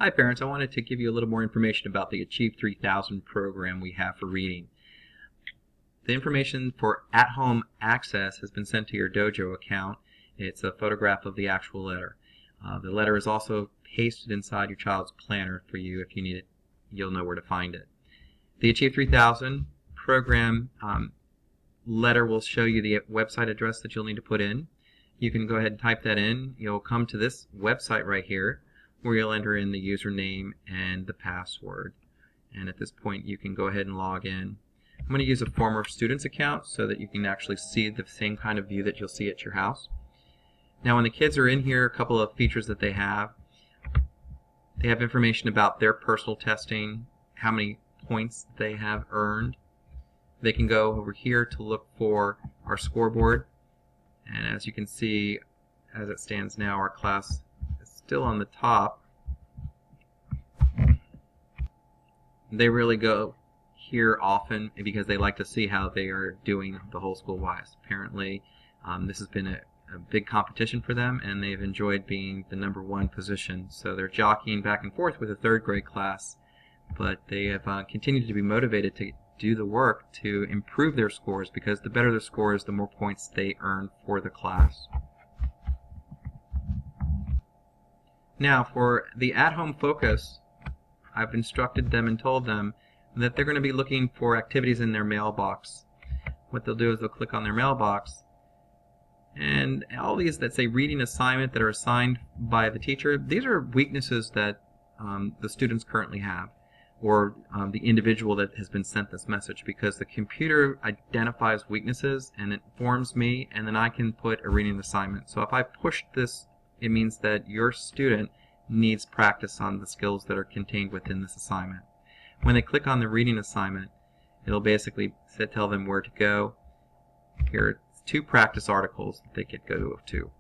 Hi parents, I wanted to give you a little more information about the Achieve 3000 program we have for reading. The information for at-home access has been sent to your Dojo account. It's a photograph of the actual letter. The letter is also pasted inside your child's planner for you. If you need it, you'll know where to find it. The Achieve 3000 program letter will show you the website address that you'll need to put in. You can go ahead and type that in. You'll come to this website right here, where you'll enter in the username and the password. And at this point you can go ahead and log in. I'm going to use a former student's account so that you can actually see the same kind of view that you'll see at your house. Now when the kids are in here, a couple of features that they have information about their personal testing, how many points they have earned. They can go over here to look for our scoreboard, and as you can see, as it stands now, our class still on the top. They really go here often because they like to see how they are doing the whole school wise. Apparently this has been a big competition for them, and they've enjoyed being the #1 position. So they're jockeying back and forth with a 3rd grade class, but they have continued to be motivated to do the work to improve their scores, because the better their scores, the more points they earn for the class. Now for the at-home focus, I've instructed them and told them that they're going to be looking for activities in their mailbox. What they'll do is they'll click on their mailbox, and all these that say reading assignment that are assigned by the teacher, these are weaknesses that the students currently have, or the individual that has been sent this message, because the computer identifies weaknesses and it informs me, and then I can put a reading assignment. So if I push this, it means that your student needs practice on the skills that are contained within this assignment. When they click on the reading assignment, it'll basically tell them where to go. Here are 2 practice articles that they could go to.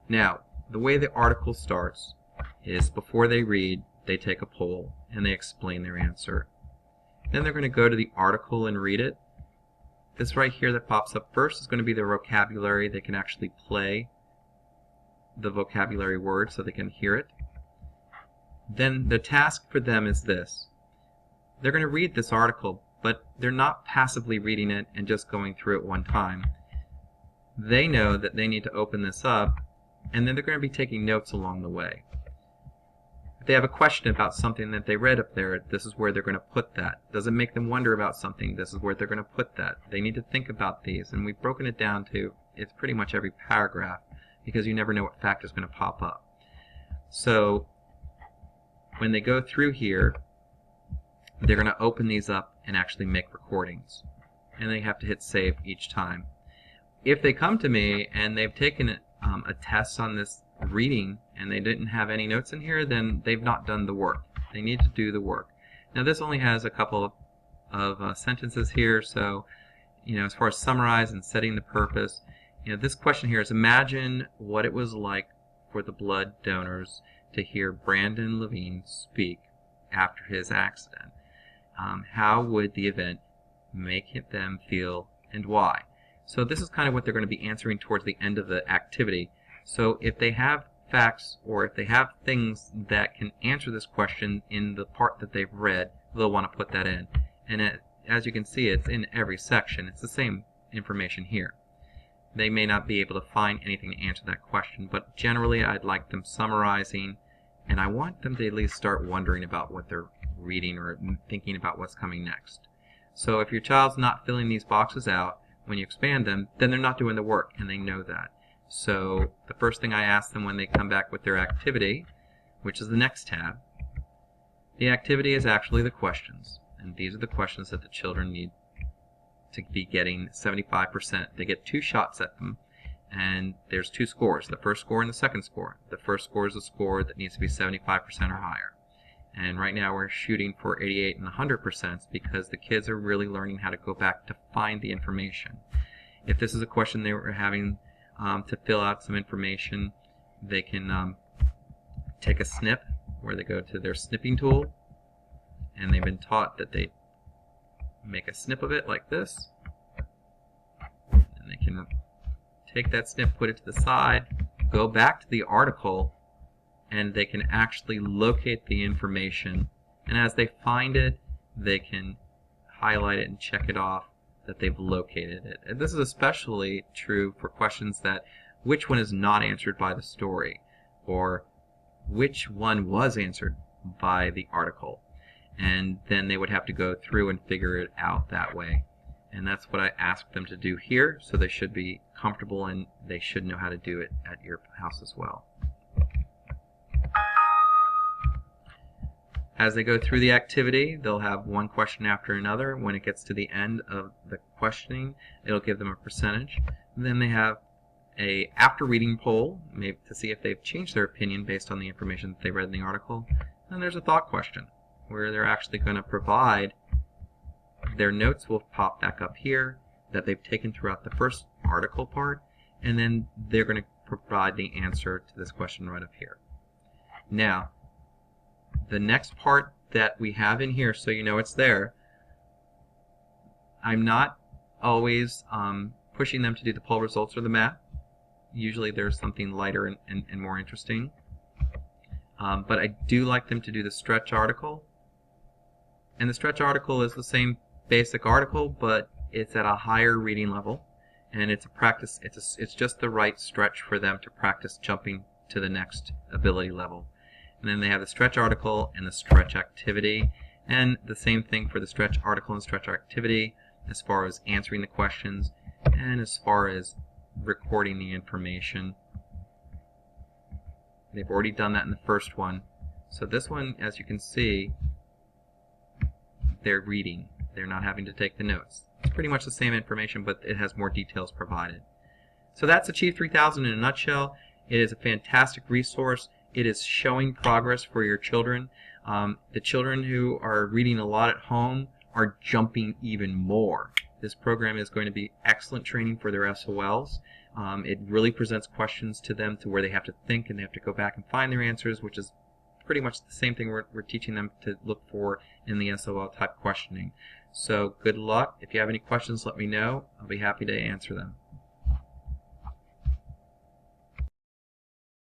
Now, the way the article starts is before they read, they take a poll and they explain their answer. Then they're going to go to the article and read it. This right here that pops up first is going to be their vocabulary. They can actually play the vocabulary word so they can hear it. Then the task for them is this. They're going to read this article, but they're not passively reading it and just going through it one time. They know that they need to open this up, and then they're going to be taking notes along the way. If they have a question about something that they read up there, this is where they're going to put that. Does it make them wonder about something? This is where they're going to put that. They need to think about these, and we've broken it down to it's pretty much every paragraph, because you never know what fact is going to pop up. So when they go through here, they're going to open these up and actually make recordings, and they have to hit save each time. If they come to me and they've taken a test on this reading and they didn't have any notes in here, then they've not done the work. They need to do the work. Now this only has a couple of sentences here, so as far as summarize and setting the purpose, this question here is, imagine what it was like for the blood donors to hear Brandon Levine speak after his accident. How would the event make them feel, and why? So this is kind of what they're going to be answering towards the end of the activity. So if they have facts, or if they have things that can answer this question in the part that they've read, they'll want to put that in. And as you can see, it's in every section. It's the same information here. They may not be able to find anything to answer that question, but generally I'd like them summarizing, and I want them to at least start wondering about what they're reading or thinking about what's coming next. So if your child's not filling these boxes out when you expand them, then they're not doing the work, and they know that. So the first thing I ask them when they come back with their activity, which is the next tab, the activity is actually the questions, and these are the questions that the children need to be getting 75%. They get 2 shots at them, and there's 2 scores, the first score and the second score. The first score is a score that needs to be 75% or higher. And right now we're shooting for 88 and 100% because the kids are really learning how to go back to find the information. If this is a question they were having to fill out some information, they can take a snip, where they go to their snipping tool, and they've been taught that they make a snip of it like this, and they can take that snip, put it to the side, go back to the article, and they can actually locate the information, and as they find it, they can highlight it and check it off that they've located it. And this is especially true for questions that which one is not answered by the story, or which one was answered by the article. And then they would have to go through and figure it out that way. And that's what I asked them to do here, so they should be comfortable and they should know how to do it at your house as well. As they go through the activity, they'll have one question after another. When it gets to the end of the questioning, it'll give them a percentage. Then they have a after reading poll, maybe to see if they've changed their opinion based on the information that they read in the article. And there's a thought question, where they're actually going to provide their notes will pop back up here that they've taken throughout the first article part, and then they're going to provide the answer to this question right up here. Now, the next part that we have in here, so you know it's there, I'm not always pushing them to do the poll results or the math. Usually there's something lighter and more interesting. But I do like them to do the stretch article. And the stretch article is the same basic article, but it's at a higher reading level. And it's a practice, it's just the right stretch for them to practice jumping to the next ability level. And then they have the stretch article and the stretch activity. And the same thing for the stretch article and stretch activity as far as answering the questions and as far as recording the information. They've already done that in the first one. So this one, as you can see, they're reading. They're not having to take the notes. It's pretty much the same information, but it has more details provided. So that's Achieve 3000 in a nutshell. It is a fantastic resource. It is showing progress for your children. The children who are reading a lot at home are jumping even more. This program is going to be excellent training for their SOLs. It really presents questions to them to where they have to think and they have to go back and find their answers, which is pretty much the same thing we're teaching them to look for in the SOL type questioning. So good luck. If you have any questions, let me know. I'll be happy to answer them.